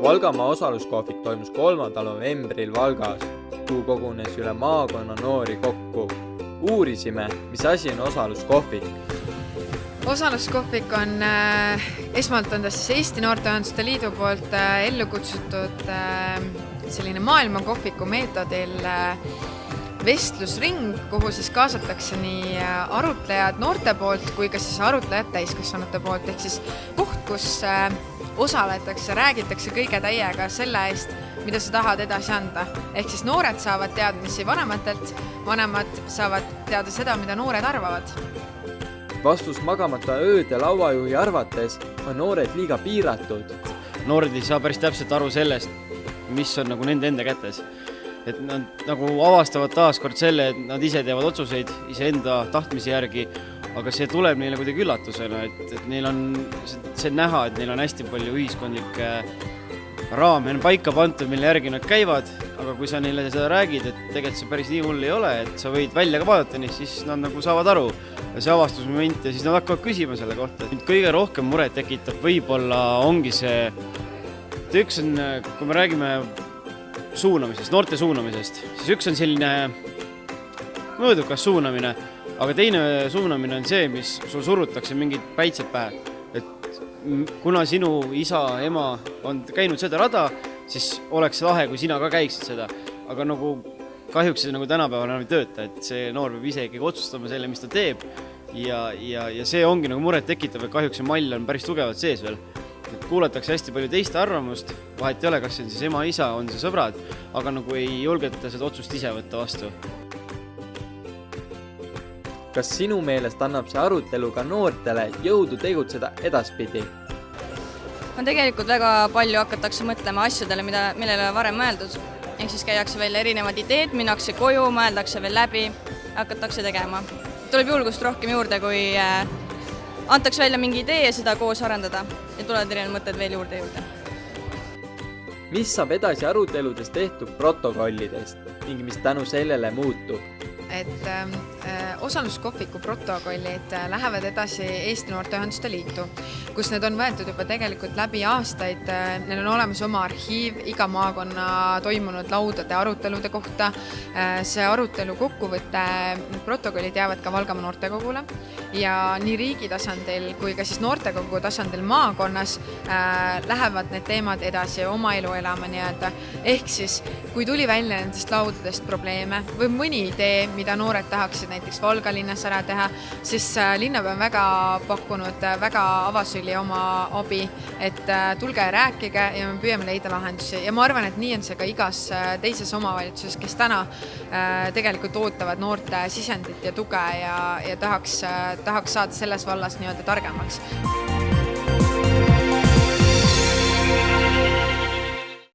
Valgamaa osaluskohvik toimus 3. novembril Valgas, kuhu kogunes üle maakonna noori kokku. Uurisime, mis asi on osaluskohvik. Osaluskohvik on, esmalt on ta siis Eesti Noorteühenduste Liidu poolt ellu kutsutud selline maailmakohviku meetodil vestlusring, kuhu siis kaasatakse nii arutlejad noorte poolt kui ka siis arutlejad täiskasvanute poolt. Ehk siis koht, kus osaletakse, räägitakse kõige täiega selle eest, mida sa tahad edasi anda. Ehk siis noored saavad teadmisi vanematelt, vanemad saavad teada seda, mida noored arvavad. Vastus magamata ööde lauajuhi arvates on noored liiga piiratud. Noored ei saa päris täpselt aru sellest, mis on nagu nende enda kätes. Et nad nagu avastavad taaskord selle, et nad ise teevad otsuseid iseenda tahtmise järgi, aga see tuleb neile kuidagi üllatusena, et neil on see näha, et neil on hästi palju ühiskondlikke raame on paika pantud, mille järgi nad käivad, aga kui sa neile seda räägid, et tegelikult see päris nii hull ei ole, et sa võid välja ka vaadata, siis nad nagu saavad aru ja see avastusmoment ja siis nad hakkavad küsima selle kohta. Kõige rohkem muret tekitab võib-olla ongi see, üks on, kui me räägime suunamisest, noorte suunamisest, siis üks on selline mõõdukas suunamine, aga teine suunamine on see, mis sul surutakse mingid päitsed pähe. Kuna sinu isa, ema on käinud seda rada, siis oleks lahe, kui sina ka käiksid seda. Aga nagu kahjuks see nagu tänapäeval enam ei tööta, et see noor peab ise ikkagi otsustama selle, mis ta teeb. Ja see ongi nagu muret tekitab, et kahjuks see mall on päris tugevalt sees veel. Et kuulatakse hästi palju teiste arvamust, vahet ei ole, kas see on siis ema, isa, on see sõbrad, aga nagu ei julgeta seda otsust ise võtta vastu. Kas sinu meelest annab see arutelu ka noortele jõudu tegutseda edaspidi? On tegelikult väga palju hakatakse mõtlema asjadele, millele varem mõeldud. Ehk siis käiakse välja erinevad ideed, minnakse koju, mõeldakse veel läbi, hakatakse tegema. Tuleb julgust rohkem juurde, kui antakse välja mingi idee ja seda koos arendada ja tulevad erinevad mõtted veel juurde. Mis saab edasi aruteludest tehtud protokollidest ning mis tänu sellele muutub? Et osaluskohviku protokollid lähevad edasi Eesti Noorteühenduste Liitu, kus need on võetud juba tegelikult läbi aastaid. Neil on olemas oma arhiiv iga maakonna toimunud laudade arutelude kohta. See arutelu kokkuvõtte protokollid jäävad ka Valgamaa noortekogule ja nii riigi tasandil kui ka siis noortekogu tasandil maakonnas lähevad need teemad edasi oma elu elama nii-öelda. Ehk siis, kui tuli välja nendest laudadest probleeme või mõni idee, mida noored tahaksid näiteks Valga linnas ära teha, siis linnapea on väga pakkunud väga avasüli oma abi, et tulge ja rääkige ja me püüame leida lahendusi. Ja ma arvan, et nii on see ka igas teises omavalitsuses, kes täna tegelikult ootavad noorte sisendit ja tuge ja tahaks saada selles vallas nii-öelda targemaks.